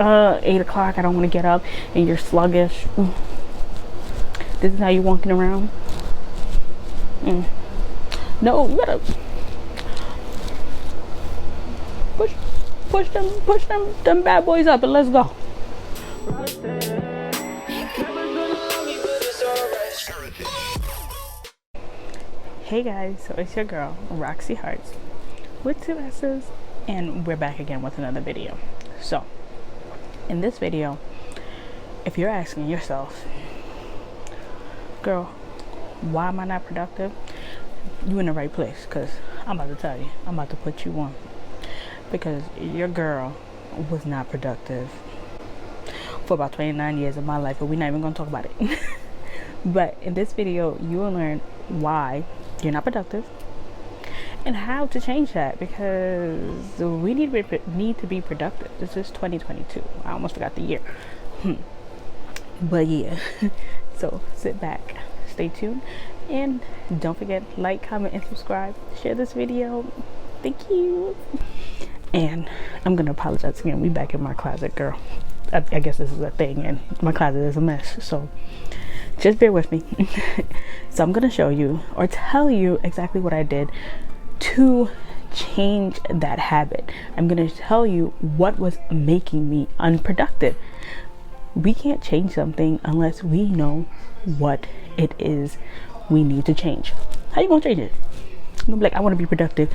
8 o'clock, I don't want to get up, and you're sluggish. This is how you're walking around. No, you gotta push them bad boys up and let's go. Hey guys, so it's your girl Roxy Hearts with 2 S's, and we're back again with another video. So in this video, if you're asking yourself, girl, why am I not productive, you in the right place, because I'm about to tell you, I'm about to put you on, because your girl was not productive for about 29 years of my life, but we're not even going to talk about it. But in this video, you will learn why you're not productive and how to change that, because we need to be productive. This is 2022. I almost forgot the year. But yeah, so sit back, stay tuned, and don't forget, like, comment, and subscribe. Share this video. Thank you. And I'm gonna apologize again. We back in my closet, girl. I guess this is a thing, and my closet is a mess, so just bear with me. So I'm gonna show you or tell you exactly what I did to change that habit. I'm gonna tell you what was making me unproductive. We can't change something unless we know what it is we need to change. How you gonna change it? You're gonna be like, I want to be productive,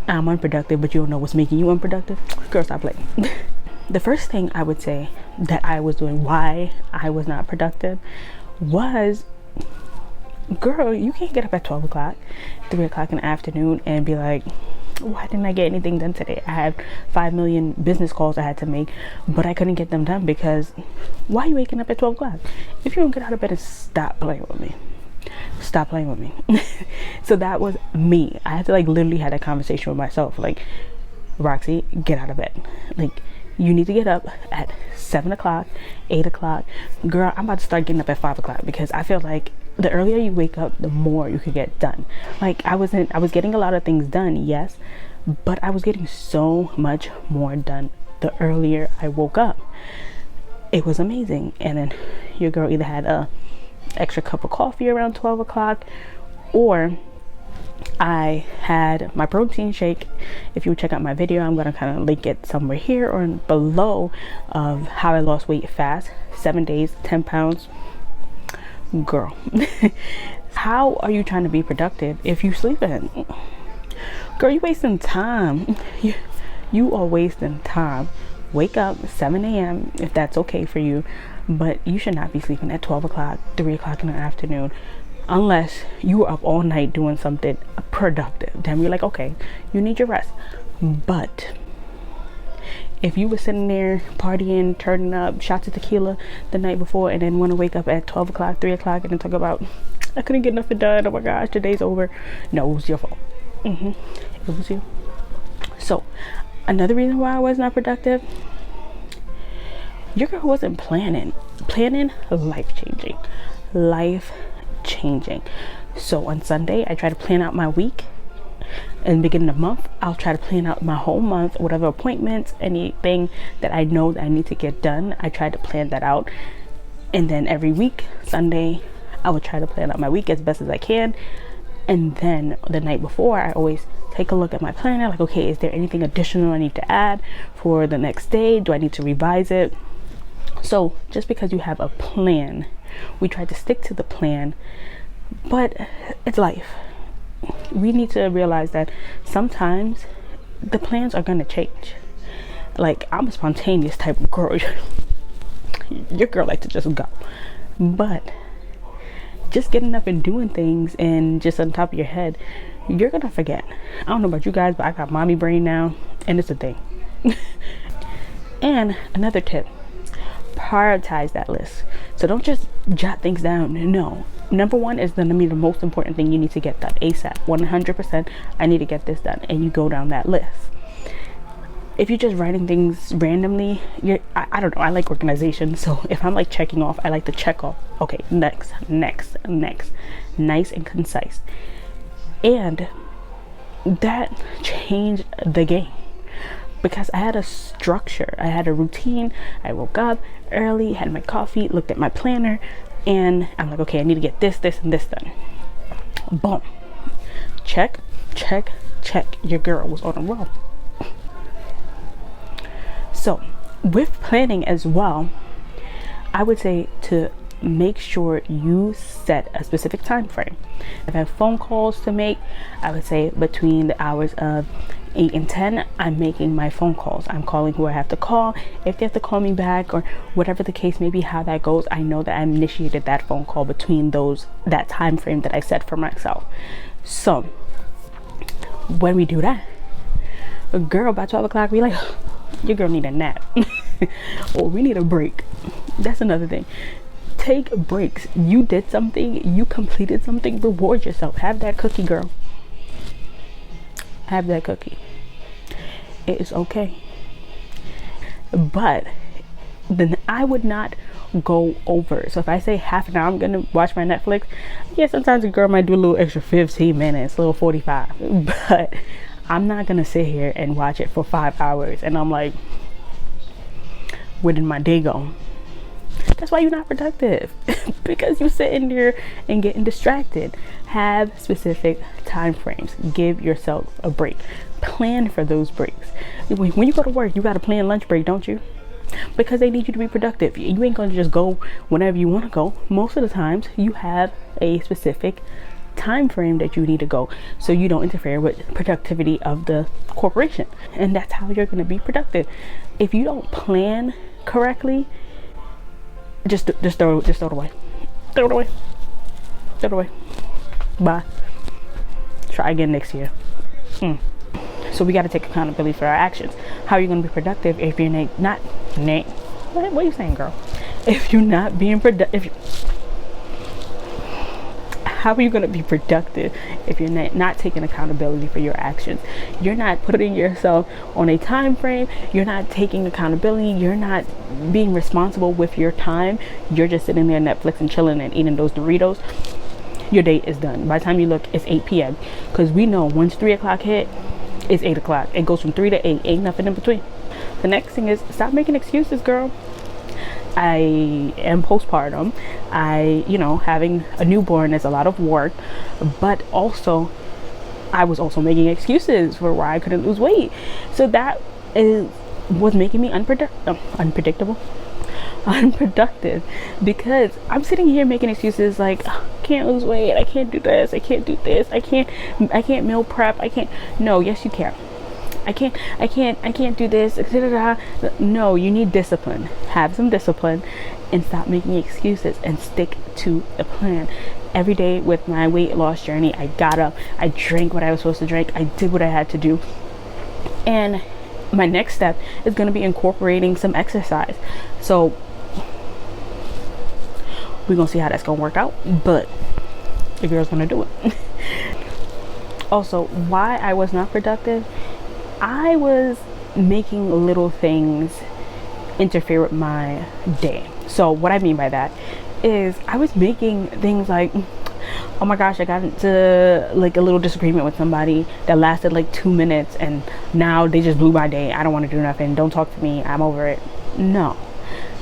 I'm unproductive, but you don't know what's making you unproductive? Girl, stop playing. The first thing I would say that I was doing, why I was not productive, was, girl, you can't get up at 12 o'clock, 3 o'clock in the afternoon and be like, why didn't I get anything done today? I had 5 million business calls I had to make, but I couldn't get them done. Because why are you waking up at 12 o'clock? If you don't get out of bed, stop playing with me. Stop playing with me. So that was me. I had to literally had a conversation with myself, like, Roxy, get out of bed. Like, you need to get up at 7 o'clock, 8 o'clock. Girl, I'm about to start getting up at 5 o'clock, because I feel like the earlier you wake up, the more you could get done. Like, I was getting a lot of things done, yes, but I was getting so much more done the earlier I woke up. It was amazing. And then your girl either had a extra cup of coffee around 12 o'clock, or I had my protein shake. If you check out my video, I'm going to kind of link it somewhere here or below, of how I lost weight fast, 7 days, 10 pounds. Girl, how are you trying to be productive if you sleeping? Girl, you wasting time. You are wasting time. Wake up 7 a.m. if that's okay for you, but you should not be sleeping at 12 o'clock, 3 o'clock in the afternoon, unless you were up all night doing something productive. Then we're like, okay, you need your rest. But if you were sitting there partying, turning up, shots of tequila the night before, and then want to wake up at 12 o'clock, 3 o'clock, and then talk about, I couldn't get nothing done, oh my gosh, today's over. No, it was your fault. It was you. So another reason why I was not productive, your girl wasn't planning life changing. So on Sunday, I try to plan out my week. In the beginning of the month, I'll try to plan out my whole month, whatever appointments, anything that I know that I need to get done, I try to plan that out. And then every week, Sunday, I would try to plan out my week as best as I can. And then the night before, I always take a look at my planner, like, okay, is there anything additional I need to add for the next day? Do I need to revise it? So just because you have a plan, we try to stick to the plan, but it's life. We need to realize that sometimes the plans are going to change. Like, I'm a spontaneous type of girl. Your girl like to just go, but just getting up and doing things and just on top of your head, you're gonna forget. I don't know about you guys, but I got mommy brain now, and it's a thing. And another tip, prioritize that list. So don't just jot things down. No, number one is the most important thing you need to get done ASAP. 100%, I need to get this done, and you go down that list. If you're just writing things randomly, I don't know, I like organization. So if I'm like checking off, I like to check off, okay, next, nice and concise. And that changed the game. because I had a structure, I had a routine. I woke up early, had my coffee, looked at my planner, and I'm like, okay, I need to get this, this, and this done. Boom. Check, check, check. Your girl was on a roll. So with planning as well, I would say to make sure you set a specific time frame. If I have phone calls to make, I would say between the hours of 8 and 10, I'm making my phone calls. I'm calling who I have to call. If they have to call me back or whatever the case may be, how that goes, I know that I initiated that phone call between that time frame that I set for myself. So when we do that, a girl by 12 o'clock, we like, your girl need a nap or we need a break. That's another thing. Take breaks. You did something, you completed something, reward yourself. Have that cookie, girl. Have that cookie. It is okay. But then I would not go over. So if I say half an hour I'm gonna watch my Netflix, yeah, sometimes a girl might do a little extra 15 minutes, a little 45, but I'm not gonna sit here and watch it for 5 hours and I'm like, where did my day go? That's why you're not productive. Because you're sitting there and getting distracted. Have specific time frames. Give yourself a break. Plan for those breaks. When you go to work, you got to plan lunch break, don't you? Because they need you to be productive. You ain't gonna just go whenever you want to go. Most of the times you have a specific time frame that you need to go, so you don't interfere with productivity of the corporation. And that's how you're going to be productive. If you don't plan correctly, just throw it away. Throw it away. Throw it away. Bye. Try again next year. So we got to take accountability for our actions. How are you going to be productive if you're not what are you saying, girl? If you're not being productive, how are you going to be productive if you're not taking accountability for your actions? You're not putting yourself on a time frame. You're not taking accountability. You're not being responsible with your time. You're just sitting there Netflix and chilling and eating those Doritos. Your day is done. By the time you look, it's 8 p.m. Because we know once 3 o'clock hit, it's 8 o'clock. It goes from 3 to 8. Ain't nothing in between. The next thing is stop making excuses, girl. I am postpartum. Having a newborn is a lot of work, but also I was also making excuses for why I couldn't lose weight. So that was making me unproductive, because I'm sitting here making excuses like, oh, I can't lose weight, I can't do this, I can't do this, I can't meal prep, no, yes you can. I can't do this. No, you need discipline. Have some discipline and stop making excuses and stick to the plan. Every day with my weight loss journey, I got up, I drank what I was supposed to drink, I did what I had to do. And my next step is going to be incorporating some exercise. So we're going to see how that's going to work out, but the girl's going to do it. Also, why I was not productive, I was making little things interfere with my day. So what I mean by that is I was making things like, oh my gosh, I got into like a little disagreement with somebody that lasted like 2 minutes and now they just blew my day. I don't want to do nothing. Don't talk to me. I'm over it. No.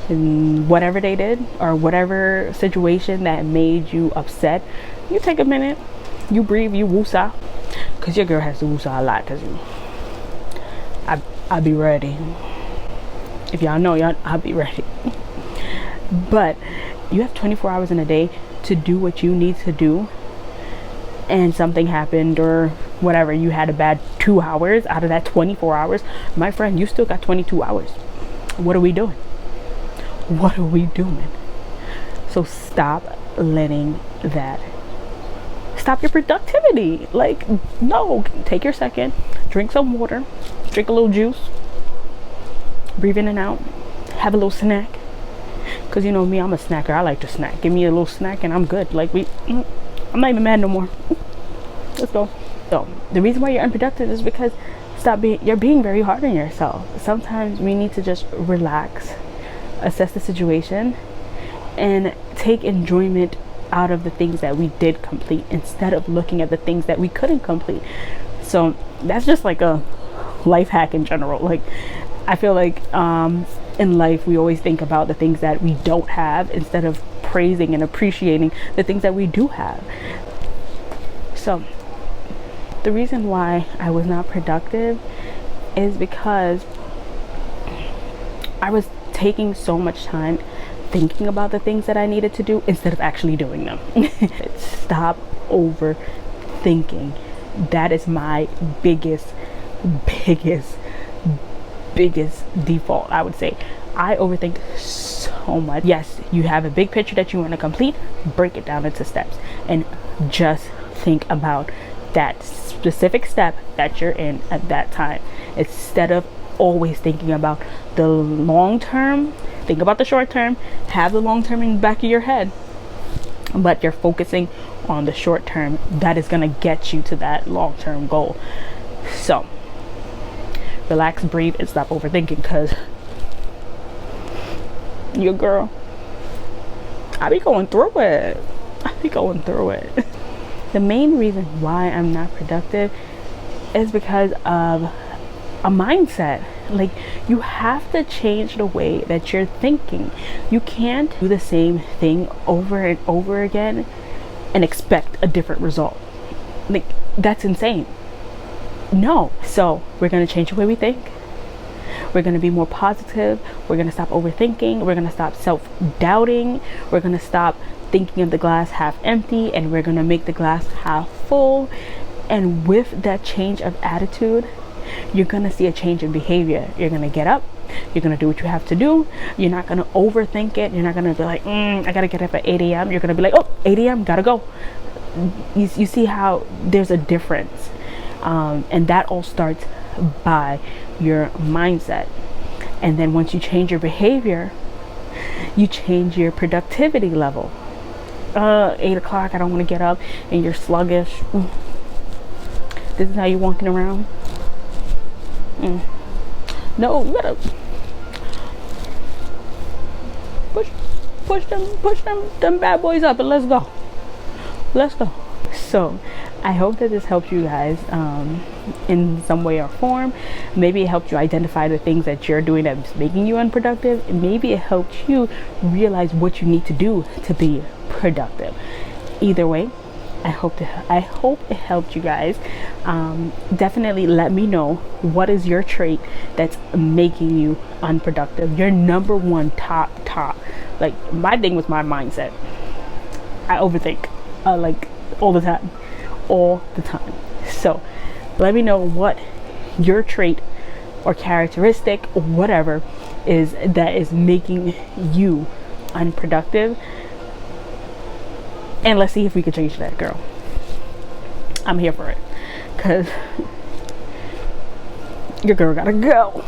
And whatever they did or whatever situation that made you upset, you take a minute, you breathe, you woosah. Because your girl has to woosah a lot, because I'll be ready. If y'all know, I'll be ready. But you have 24 hours in a day to do what you need to do, and something happened or whatever, you had a bad 2 hours out of that 24 hours, my friend, you still got 22 hours. What are we doing? What are we doing? So stop letting that stop your productivity. Like, no, take your second, drink some water, drink a little juice, breathe in and out, have a little snack. Because you know me, I'm a snacker. I like to snack. Give me a little snack and I'm good. Like, I'm not even mad no more. Let's go. So the reason why you're unproductive is because you're being very hard on yourself. Sometimes we need to just relax, assess the situation, and take enjoyment out of the things that we did complete instead of looking at the things that we couldn't complete. So that's just like a life hack in general. Like, I feel like in life we always think about the things that we don't have instead of praising and appreciating the things that we do have. So the reason why I was not productive is because I was taking so much time thinking about the things that I needed to do instead of actually doing them. Stop overthinking. That is my biggest default, I would say. I overthink so much. Yes, you have a big picture that you want to complete, break it down into steps and just think about that specific step that you're in at that time, instead of always thinking about the long term. Think about the short term, have the long term in the back of your head, but you're focusing on the short term. That is going to get you to that long term goal. So relax, breathe, and stop overthinking, because your girl, I be going through it. The main reason why I'm not productive is because of a mindset. Like, you have to change the way that you're thinking. You can't do the same thing over and over again and expect a different result. Like, that's insane. No. So we're going to change the way we think. We're going to be more positive. We're going to stop overthinking. We're going to stop self-doubting. We're going to stop thinking of the glass half empty, and we're going to make the glass half full. And with that change of attitude, you're going to see a change in behavior. You're going to get up. You're going to do what you have to do. You're not going to overthink it. You're not going to be like, I got to get up at 8 a.m. You're going to be like, 8 a.m., got to go. You see how there's a difference. And that all starts by your mindset. And then once you change your behavior, you change your productivity level. 8 o'clock, I don't want to get up, and you're sluggish. This is how you're walking around. No, you gotta push them bad boys up, and let's go. So I hope that this helped you guys in some way or form. Maybe it helped you identify the things that you're doing that's making you unproductive. Maybe it helped you realize what you need to do to be productive. Either way, I hope it helped you guys. Definitely let me know, what is your trait that's making you unproductive? Your number one top. Like, my thing was my mindset. I overthink like all the time. So let me know what your trait or characteristic or whatever is that is making you unproductive, and let's see if we can change that, girl. I'm here for it, because your girl gotta go.